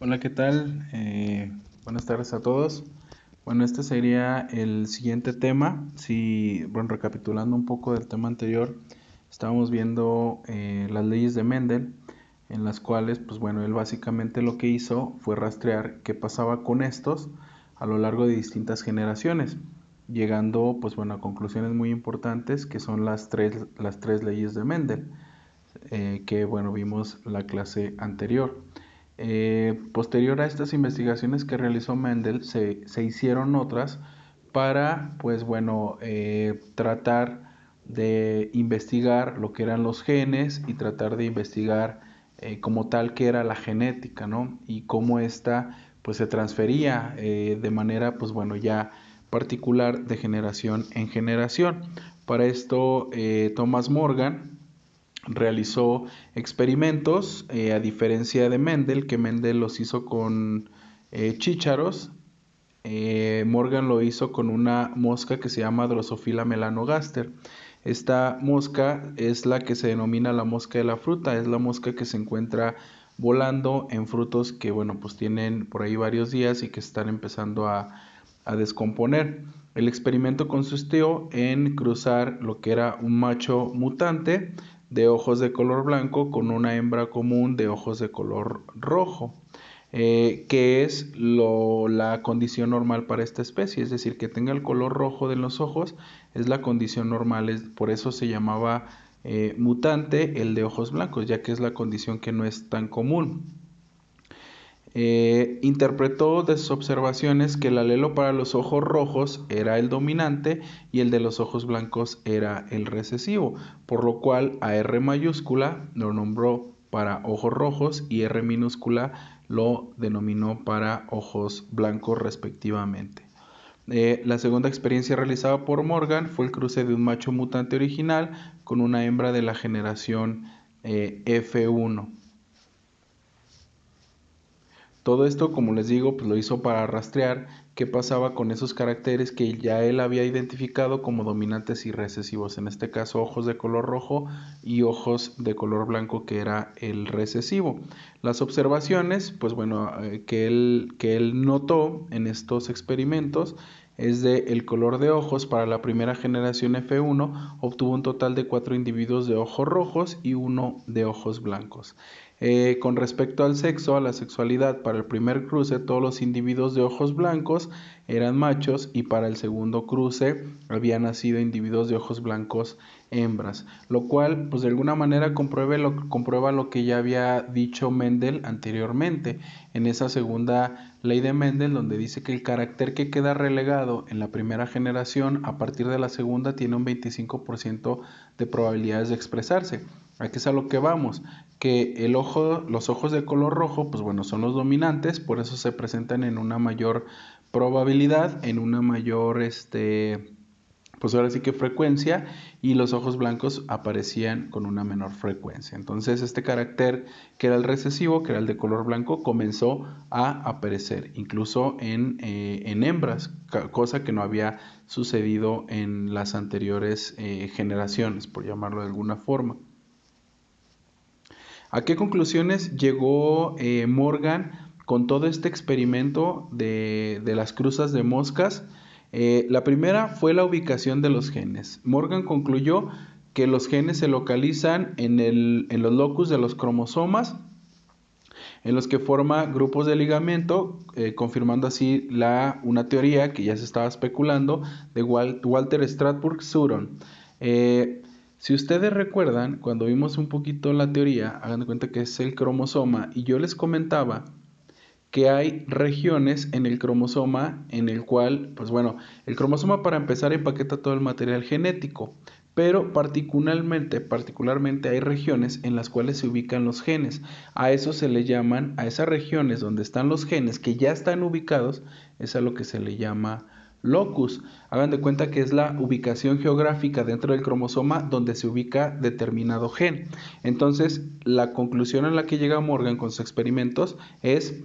Hola, ¿qué tal? Buenas tardes a todos. Bueno, este sería el siguiente tema. Si, bueno, recapitulando un poco del tema anterior, estábamos viendo las leyes de Mendel, en las cuales, pues bueno, él básicamente lo que hizo fue rastrear qué pasaba con estos a lo largo de distintas generaciones, llegando, pues bueno, a conclusiones muy importantes que son las tres leyes de Mendel, que bueno, vimos la clase anterior. Posterior a estas investigaciones que realizó Mendel, se hicieron otras para, pues bueno, tratar de investigar lo que eran los genes y tratar de investigar como tal qué era la genética, ¿no? Y cómo esta pues se transfería de manera, pues bueno, ya particular de generación en generación. Para esto, Thomas Morgan realizó experimentos, a diferencia de Mendel, que Mendel los hizo con chícharos. Morgan lo hizo con una mosca que se llama Drosophila melanogaster. Esta mosca es la que se denomina la mosca de la fruta, es la mosca que se encuentra volando en frutos que, bueno, pues tienen por ahí varios días y que están empezando a descomponer. El experimento consistió en cruzar lo que era un macho mutante de ojos de color blanco con una hembra común de ojos de color rojo, que es la condición normal para esta especie, es decir, que tenga el color rojo de los ojos es la condición normal, por eso se llamaba mutante el de ojos blancos, ya que es la condición que no es tan común. Interpretó de sus observaciones que el alelo para los ojos rojos era el dominante y el de los ojos blancos era el recesivo, por lo cual a R mayúscula lo nombró para ojos rojos y R minúscula lo denominó para ojos blancos respectivamente. La segunda experiencia realizada por Morgan fue el cruce de un macho mutante original con una hembra de la generación F1. Todo esto, como les digo, pues lo hizo para rastrear qué pasaba con esos caracteres que ya él había identificado como dominantes y recesivos, en este caso ojos de color rojo y ojos de color blanco, que era el recesivo. Las observaciones, pues bueno, que él notó en estos experimentos es de el color de ojos. Para la primera generación F1 obtuvo un total de 4 individuos de ojos rojos y 1 de ojos blancos. Con respecto al sexo, a la sexualidad, para el primer cruce todos los individuos de ojos blancos eran machos y para el segundo cruce habían nacido individuos de ojos blancos hembras, lo cual pues de alguna manera comprueba lo que ya había dicho Mendel anteriormente en esa segunda ley de Mendel, donde dice que el carácter que queda relegado en la primera generación a partir de la segunda tiene un 25% de probabilidades de expresarse. Aquí es a lo que vamos, que los ojos de color rojo, pues bueno, son los dominantes, por eso se presentan en una mayor probabilidad, en una mayor, pues ahora sí que frecuencia, y los ojos blancos aparecían con una menor frecuencia. Entonces este carácter que era el recesivo, que era el de color blanco, comenzó a aparecer, incluso en hembras, cosa que no había sucedido en las anteriores generaciones, por llamarlo de alguna forma. ¿A qué conclusiones llegó Morgan con todo este experimento de las cruzas de moscas? La primera fue la ubicación de los genes. Morgan concluyó que los genes se localizan en los locus de los cromosomas, en los que forma grupos de ligamento, confirmando así una teoría que ya se estaba especulando de Walter Strasburg Sutton. Si ustedes recuerdan, cuando vimos un poquito la teoría, hagan de cuenta que es el cromosoma, y yo les comentaba que hay regiones en el cromosoma en el cual, pues bueno, el cromosoma para empezar empaqueta todo el material genético, pero particularmente hay regiones en las cuales se ubican los genes. A eso se le llaman, a esas regiones donde están los genes que ya están ubicados, es a lo que se le llama locus. Hagan de cuenta que es la ubicación geográfica dentro del cromosoma donde se ubica determinado gen. Entonces, la conclusión a la que llega Morgan con sus experimentos es,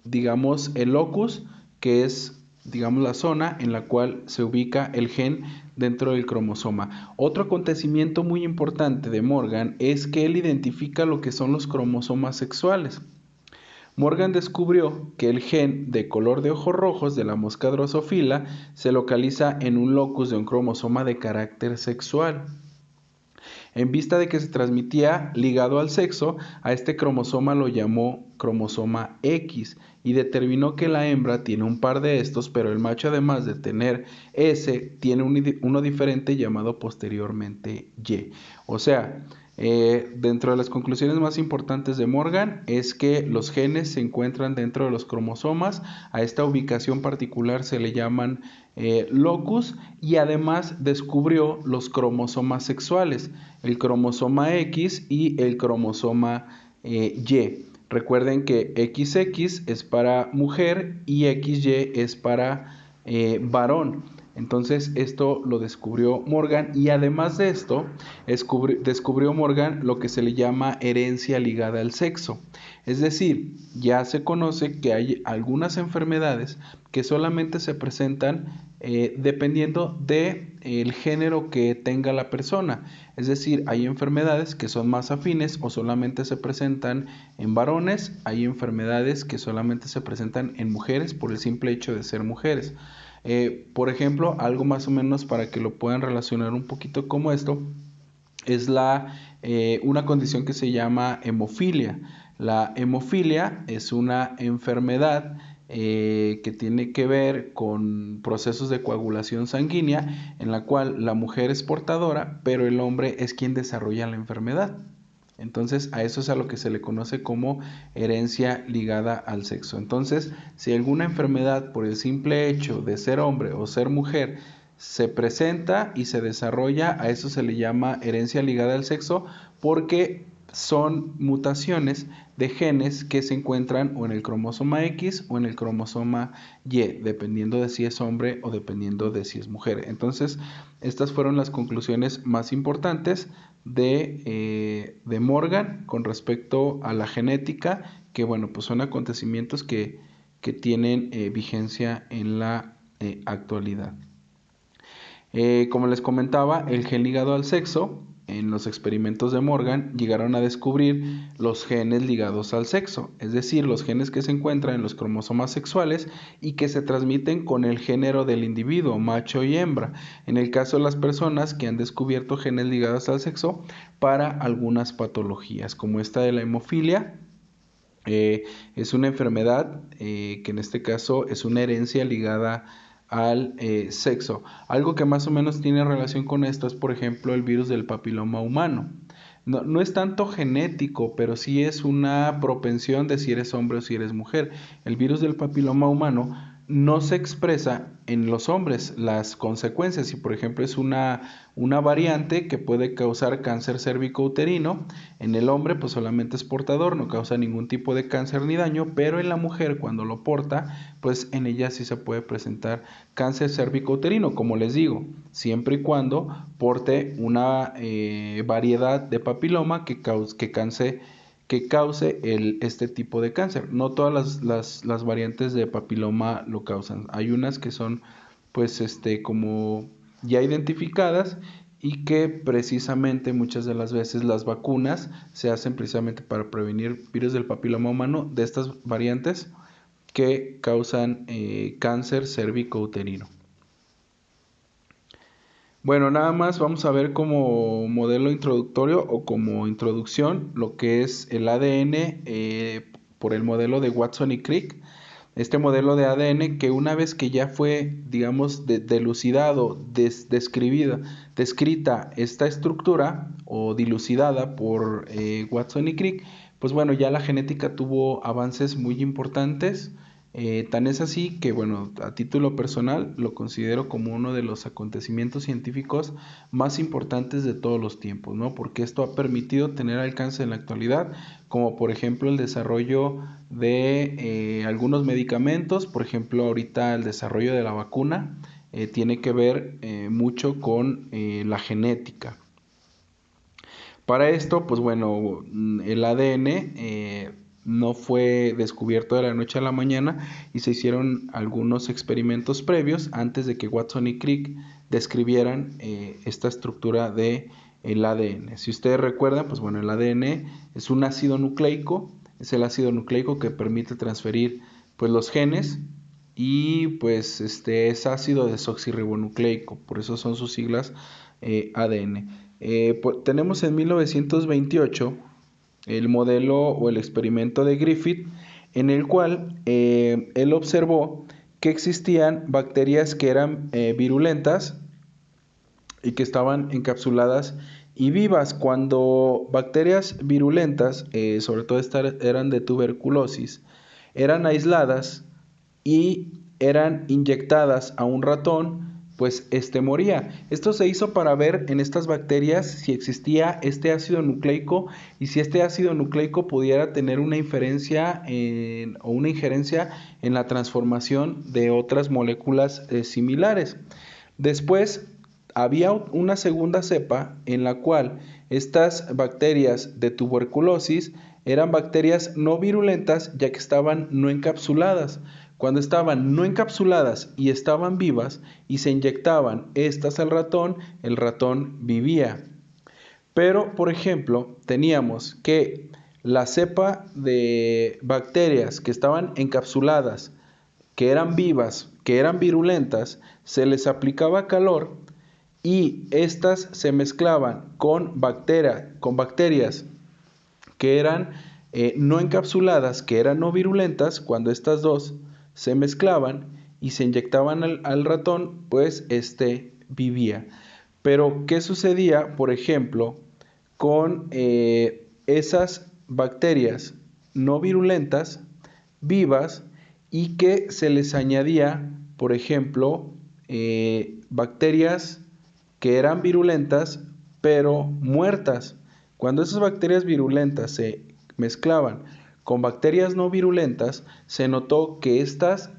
digamos, el locus, que es, digamos, la zona en la cual se ubica el gen dentro del cromosoma. Otro acontecimiento muy importante de Morgan es que él identifica lo que son los cromosomas sexuales. Morgan descubrió que el gen de color de ojos rojos de la mosca Drosophila se localiza en un locus de un cromosoma de carácter sexual. En vista de que se transmitía ligado al sexo, a este cromosoma lo llamó cromosoma X y determinó que la hembra tiene un par de estos, pero el macho, además de tener S, tiene uno diferente llamado posteriormente Y. O sea, dentro de las conclusiones más importantes de Morgan es que los genes se encuentran dentro de los cromosomas. A esta ubicación particular se le llaman locus, y además descubrió los cromosomas sexuales, el cromosoma X y el cromosoma Y. Recuerden que XX es para mujer y XY es para varón. Entonces esto lo descubrió Morgan, y además de esto descubrió Morgan lo que se le llama herencia ligada al sexo. Es decir, ya se conoce que hay algunas enfermedades que solamente se presentan dependiendo del género que tenga la persona. Es decir, hay enfermedades que son más afines o solamente se presentan en varones, hay enfermedades que solamente se presentan en mujeres por el simple hecho de ser mujeres. Por ejemplo, algo más o menos para que lo puedan relacionar un poquito como esto, es una condición que se llama hemofilia. La hemofilia es una enfermedad que tiene que ver con procesos de coagulación sanguínea, en la cual la mujer es portadora, pero el hombre es quien desarrolla la enfermedad. Entonces, a eso es a lo que se le conoce como herencia ligada al sexo. Entonces, si alguna enfermedad por el simple hecho de ser hombre o ser mujer se presenta y se desarrolla, a eso se le llama herencia ligada al sexo, porque son mutaciones de genes que se encuentran o en el cromosoma X o en el cromosoma Y, dependiendo de si es hombre o dependiendo de si es mujer. Entonces, estas fueron las conclusiones más importantes de Morgan con respecto a la genética, que bueno, pues son acontecimientos que tienen vigencia en la actualidad. Como les comentaba, el gen ligado al sexo, en los experimentos de Morgan llegaron a descubrir los genes ligados al sexo, es decir, los genes que se encuentran en los cromosomas sexuales y que se transmiten con el género del individuo, macho y hembra, en el caso de las personas que han descubierto genes ligados al sexo para algunas patologías, como esta de la hemofilia. Es una enfermedad que en este caso es una herencia ligada al sexo. Algo que más o menos tiene relación con esto es, por ejemplo, el virus del papiloma humano. No es tanto genético, pero sí es una propensión de si eres hombre o si eres mujer. El virus del papiloma humano no se expresa en los hombres las consecuencias. Si por ejemplo es una variante que puede causar cáncer cérvico-uterino, en el hombre pues solamente es portador, no causa ningún tipo de cáncer ni daño, pero en la mujer cuando lo porta, pues en ella sí se puede presentar cáncer cérvico-uterino, como les digo, siempre y cuando porte una variedad de papiloma que cause este tipo de cáncer. No todas las variantes de papiloma lo causan. Hay unas que son pues como ya identificadas y que precisamente muchas de las veces las vacunas se hacen precisamente para prevenir virus del papiloma humano de estas variantes que causan cáncer cérvico-uterino. Bueno, nada más vamos a ver como modelo introductorio o como introducción lo que es el ADN por el modelo de Watson y Crick. Este modelo de ADN que una vez que ya fue, digamos, delucidado, descrita esta estructura o dilucidada por Watson y Crick, pues bueno, ya la genética tuvo avances muy importantes. Tan es así que, bueno, a título personal lo considero como uno de los acontecimientos científicos más importantes de todos los tiempos, ¿no? Porque esto ha permitido tener alcance en la actualidad, como por ejemplo el desarrollo de algunos medicamentos, por ejemplo ahorita el desarrollo de la vacuna tiene que ver mucho con la genética. Para esto, pues bueno, el ADN no fue descubierto de la noche a la mañana y se hicieron algunos experimentos previos antes de que Watson y Crick describieran esta estructura de el ADN. Si ustedes recuerdan, pues bueno, el ADN es un ácido nucleico es el ácido nucleico que permite transferir pues los genes y pues es ácido desoxirribonucleico, por eso son sus siglas ADN. Tenemos en 1928 el modelo o el experimento de Griffith, en el cual él observó que existían bacterias que eran virulentas y que estaban encapsuladas y vivas. Cuando bacterias virulentas, sobre todo estas eran de tuberculosis, eran aisladas y eran inyectadas a un ratón, pues moría. Esto se hizo para ver en estas bacterias si existía este ácido nucleico y si este ácido nucleico pudiera tener una injerencia en la transformación de otras moléculas similares. Después había una segunda cepa en la cual estas bacterias de tuberculosis eran bacterias no virulentas, ya que estaban no encapsuladas. Cuando estaban no encapsuladas y estaban vivas y se inyectaban estas al ratón, el ratón vivía. Pero, por ejemplo, teníamos que la cepa de bacterias que estaban encapsuladas, que eran vivas, que eran virulentas, se les aplicaba calor y estas se mezclaban con bacterias que eran no encapsuladas, que eran no virulentas. Cuando estas dos se mezclaban y se inyectaban al ratón, pues vivía. Pero, ¿qué sucedía, por ejemplo, con esas bacterias no virulentas, vivas, y que se les añadía, por ejemplo, bacterias que eran virulentas, pero muertas? Cuando esas bacterias virulentas se mezclaban con bacterias no virulentas, se notó que éstas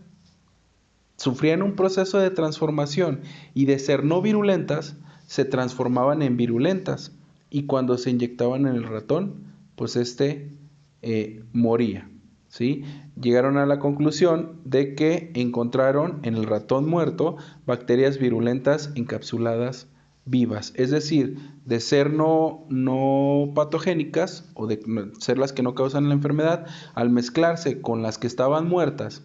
sufrían un proceso de transformación y de ser no virulentas se transformaban en virulentas, y cuando se inyectaban en el ratón, pues moría, ¿sí? Llegaron a la conclusión de que encontraron en el ratón muerto bacterias virulentas encapsuladas vivas, es decir, de ser no patogénicas o de ser las que no causan la enfermedad, al mezclarse con las que estaban muertas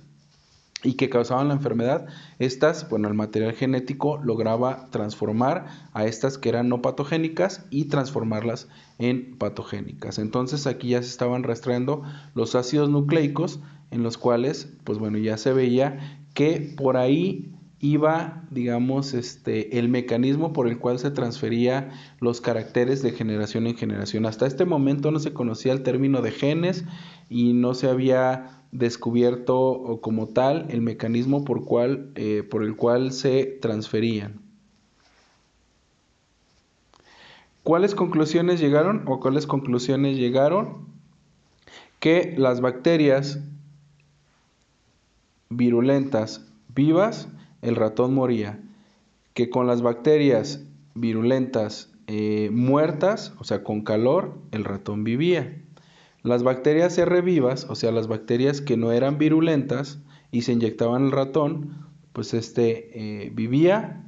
y que causaban la enfermedad, el material genético lograba transformar a estas que eran no patogénicas y transformarlas en patogénicas. Entonces aquí ya se estaban rastreando los ácidos nucleicos, en los cuales, ya se veía que por ahí iba, digamos, el mecanismo por el cual se transfería los caracteres de generación en generación. Hasta este momento no se conocía el término de genes y no se había descubierto como tal el mecanismo por el cual se transferían. ¿Cuáles conclusiones llegaron? Que las bacterias virulentas vivas, el ratón moría. Que con las bacterias virulentas muertas, o sea, con calor, el ratón vivía. Las bacterias R vivas, o sea, las bacterias que no eran virulentas y se inyectaban al ratón, pues vivía.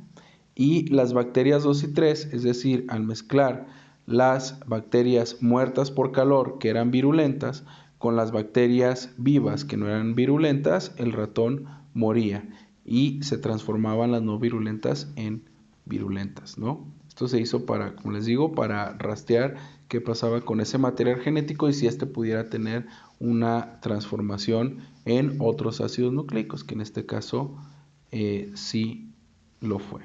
Y las bacterias 2 y 3, es decir, al mezclar las bacterias muertas por calor que eran virulentas con las bacterias vivas que no eran virulentas, el ratón moría y se transformaban las no virulentas en virulentas, ¿no? Esto se hizo para, como les digo, para rastrear qué pasaba con ese material genético y si pudiera tener una transformación en otros ácidos nucleicos, que en este caso sí lo fue.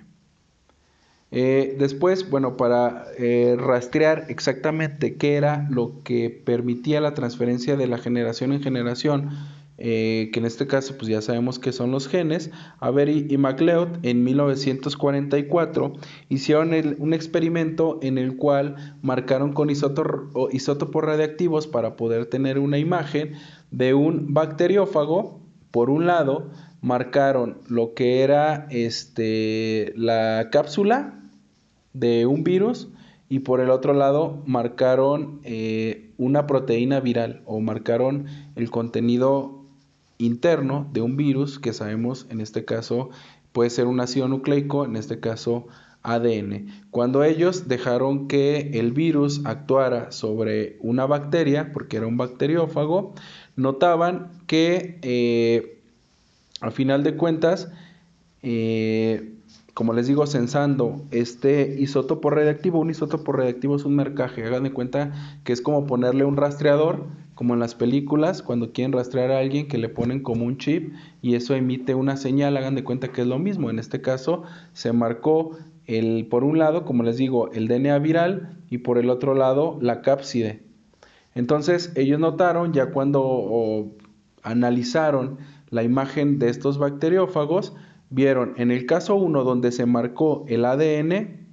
Después, para rastrear exactamente qué era lo que permitía la transferencia de la generación en generación, que en este caso pues ya sabemos que son los genes, Avery y MacLeod en 1944 hicieron un experimento en el cual marcaron con isótopos radiactivos para poder tener una imagen de un bacteriófago. Por un lado, marcaron lo que era la cápsula de un virus y por el otro lado marcaron una proteína viral, o marcaron el contenido interno de un virus que sabemos en este caso puede ser un ácido nucleico, en este caso ADN. Cuando ellos dejaron que el virus actuara sobre una bacteria, porque era un bacteriófago, notaban que a final de cuentas, como les digo, censando este isótopo radiactivo, un isótopo radiactivo es un marcaje, hagan de cuenta que es como ponerle un rastreador, como en las películas, cuando quieren rastrear a alguien que le ponen como un chip y eso emite una señal, hagan de cuenta que es lo mismo. En este caso se marcó por un lado, como les digo, el DNA viral y por el otro lado la cápside. Entonces ellos notaron, ya cuando analizaron la imagen de estos bacteriófagos, vieron en el caso 1 donde se marcó el ADN,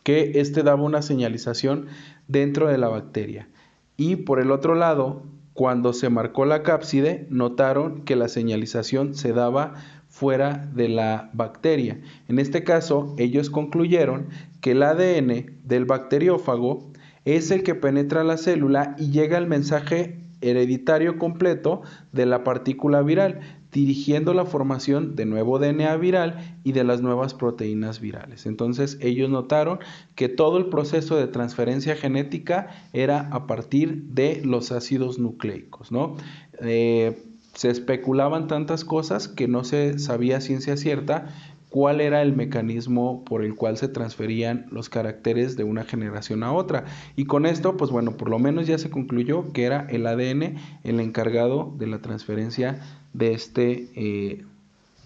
que este daba una señalización dentro de la bacteria. Y por el otro lado, cuando se marcó la cápside, notaron que la señalización se daba fuera de la bacteria. En este caso, ellos concluyeron que el ADN del bacteriófago es el que penetra la célula y llega el mensaje hereditario completo de la partícula viral, dirigiendo la formación de nuevo DNA viral y de las nuevas proteínas virales. Entonces ellos notaron que todo el proceso de transferencia genética era a partir de los ácidos nucleicos, ¿no? Se especulaban tantas cosas que no se sabía a ciencia cierta cuál era el mecanismo por el cual se transferían los caracteres de una generación a otra. Y con esto, pues bueno, por lo menos ya se concluyó que era el ADN el encargado de la transferencia de este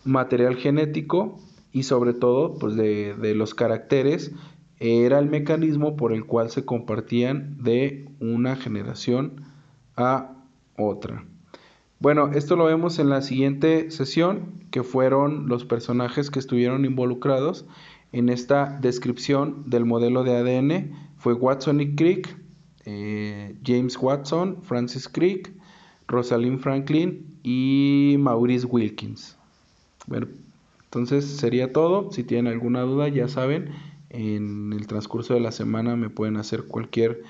material genético y sobre todo pues de los caracteres. Era el mecanismo por el cual se compartían de una generación a otra. Bueno, esto lo vemos en la siguiente sesión, que fueron los personajes que estuvieron involucrados en esta descripción del modelo de ADN. Fue Watson y Crick, James Watson, Francis Crick, Rosalind Franklin y Maurice Wilkins. Bueno, entonces sería todo. Si tienen alguna duda, ya saben, en el transcurso de la semana me pueden hacer cualquier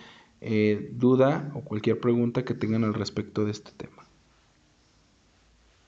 duda o cualquier pregunta que tengan al respecto de este tema.